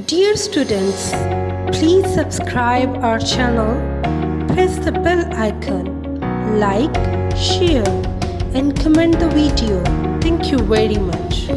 Dear students, please subscribe our channel, press the bell icon, like, share and comment the video. Thank you very much.